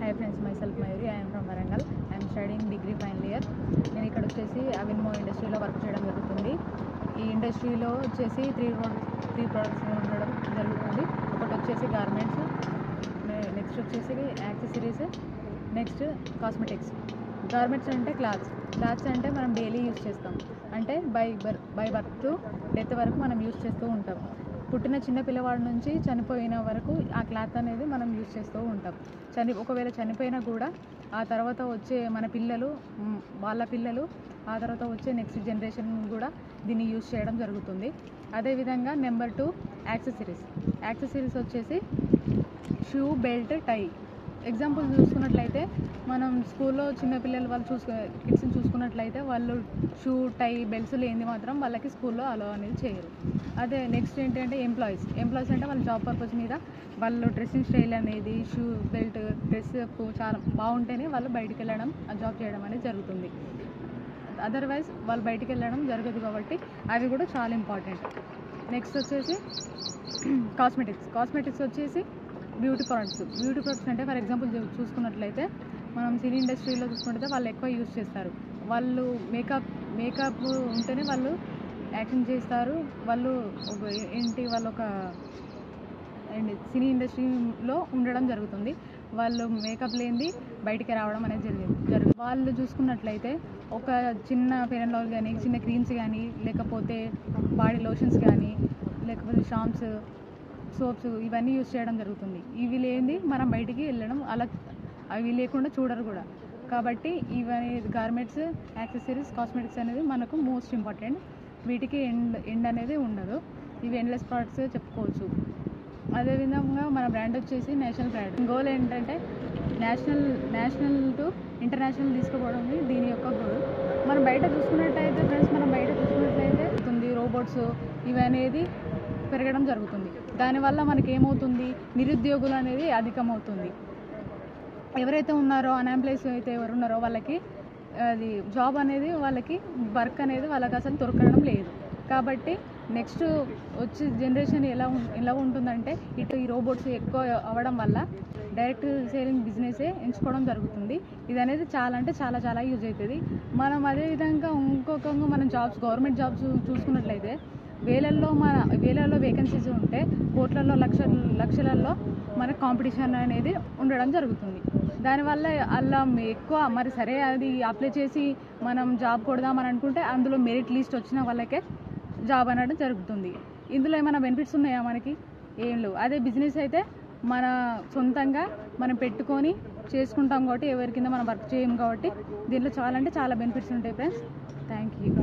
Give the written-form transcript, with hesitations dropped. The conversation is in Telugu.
Hi friends, myself Mayuri. I am from Varangal. I am studying degree final year. నేను ఇక్కడ వచ్చేసి అవిన్మో ఇండస్ట్రీలో వర్క్ చేయడం జరుగుతుంది. ఈ ఇండస్ట్రీలో వచ్చేసి త్రీ ప్రొడక్ట్స్ ఉండడం జరుగుతుంది. ఒకటి వచ్చేసి గార్మెంట్స్, నెక్స్ట్ వచ్చేసి యాక్సెసరీస్, నెక్స్ట్ కాస్మెటిక్స్. గార్మెంట్స్ అంటే క్లాత్స్ అంటే మనం డైలీ యూజ్ చేస్తాం, అంటే బై బర్త్ టు డెత్ వరకు మనం యూజ్ చేస్తూ ఉంటాం. పుట్టిన చిన్న పిల్లవాడి నుంచి చనిపోయిన వరకు ఆ క్లాత్ అనేది మనం యూజ్ చేస్తూ ఉంటాం. ఒకవేళ చనిపోయినా కూడా ఆ తర్వాత వచ్చే మన పిల్లలు, వాళ్ళ పిల్లలు, ఆ తర్వాత వచ్చే నెక్స్ట్ జనరేషన్ కూడా దీన్ని యూజ్ చేయడం జరుగుతుంది. అదేవిధంగా నెంబర్ 2 యాక్సెసరీస్ వచ్చేసి షూ, బెల్ట్, టై. ఎగ్జాంపుల్ చూసుకున్నట్లయితే మనం స్కూల్లో చిన్నపిల్లలు వాళ్ళు కిడ్స్ని చూసుకున్నట్లయితే వాళ్ళు షూ, టై, బెల్ట్స్ లేనిది మాత్రం వాళ్ళకి స్కూల్లో అలో అనేది చేయరు. అదే నెక్స్ట్ ఏంటంటే ఎంప్లాయీస్ అంటే వాళ్ళ జాబ్ పర్పస్ మీద వాళ్ళు డ్రెస్సింగ్ స్టైల్ అనేది, షూ, బెల్ట్, డ్రెస్ చాలా బాగుంటేనే వాళ్ళు బయటికి వెళ్ళడం, జాబ్ చేయడం అనేది జరుగుతుంది. అదర్వైజ్ వాళ్ళు బయటికి వెళ్ళడం జరగదు కాబట్టి అవి కూడా చాలా ఇంపార్టెంట్. నెక్స్ట్ వచ్చేసి కాస్మెటిక్స్ వచ్చేసి బ్యూటీ ప్రొడక్ట్స్ అంటే ఫర్ ఎగ్జాంపుల్ చూసుకున్నట్లయితే మనం సినీ ఇండస్ట్రీలో చూసుకుంటే వాళ్ళు ఎక్కువ యూజ్ చేస్తారు. వాళ్ళు మేకప్ ఉంటేనే వాళ్ళు యాక్టింగ్ చేస్తారు. వాళ్ళు ఒక సినీ ఇండస్ట్రీలో ఉండడం జరుగుతుంది. వాళ్ళు మేకప్ లేనిది బయటికి రావడం అనేది జరుగుతుంది. వాళ్ళు చూసుకున్నట్లయితే ఒక చిన్న ఫెయిర్ అండ్ లవ్లీ కానీ, చిన్న క్రీమ్స్ కానీ, లేకపోతే బాడీ లోషన్స్ కానీ, లేకపోతే షాంప్స్, సోప్స్, ఇవన్నీ యూజ్ చేయడం జరుగుతుంది. ఇవి లేనిది మనం బయటికి వెళ్ళడం, అవి లేకుండా చూడరు కూడా. కాబట్టి ఇవన్నీ గార్మెంట్స్, యాక్సెసరీస్, కాస్మెటిక్స్ అనేది మనకు మోస్ట్ ఇంపార్టెంట్. వీటికి ఎండ్ అనేది ఉండదు. ఇవి ఎండ్లెస్ ప్రోడక్ట్స్ చెప్పుకోవచ్చు. అదేవిధంగా మన బ్రాండ్ వచ్చేసి నేషనల్ బ్రాండ్. గోల్ ఏంటంటే నేషనల్ టు ఇంటర్నేషనల్ తీసుకుపోవడం దీని యొక్క గోల్. మనం బయట చూసుకున్నట్టయితే రోబోట్స్ ఇవి అనేది పెరగడం జరుగుతుంది. దానివల్ల మనకి ఏమవుతుంది, నిరుద్యోగులు అనేది అధికమవుతుంది. ఎవరైతే ఉన్నారో, అన్ఎంప్లాయ్స్ అయితే ఎవరు ఉన్నారో వాళ్ళకి అది జాబ్ అనేది, వాళ్ళకి వర్క్ అనేది వాళ్ళకి అసలు దొరకడం లేదు. కాబట్టి నెక్స్ట్ వచ్చే జనరేషన్ ఎలా ఉంటుందంటే ఇటు ఈ రోబోట్స్ ఎక్కువ అవ్వడం వల్ల డైరెక్ట్ సేలింగ్ బిజినెసే ఎంచుకోవడం జరుగుతుంది. ఇది అనేది చాలా యూజ్ అవుతుంది. మనం అదేవిధంగా మనం గవర్నమెంట్ జాబ్స్ చూసుకున్నట్లయితే వేలల్లో వేకెన్సీస్ ఉంటే కోట్లలో లక్షలలో మనకు కాంపిటీషన్ అనేది ఉండడం జరుగుతుంది. దానివల్ల అలా ఎక్కువ మరి సరే అది అప్లై చేసి మనం జాబ్ కొడదామని అనుకుంటే అందులో మెరిట్ లిస్ట్ వచ్చిన వాళ్ళకే జాబ్ అనడం జరుగుతుంది. ఇందులో ఏమైనా బెనిఫిట్స్ ఉన్నాయా మనకి? ఏం లేవు. అదే బిజినెస్ అయితే మన సొంతంగా మనం పెట్టుకొని చేసుకుంటాం కాబట్టి ఎవరి కింద మనం వర్క్ చేయం కాబట్టి దీంట్లో చాలా బెనిఫిట్స్ ఉంటాయి ఫ్రెండ్స్. Thank you.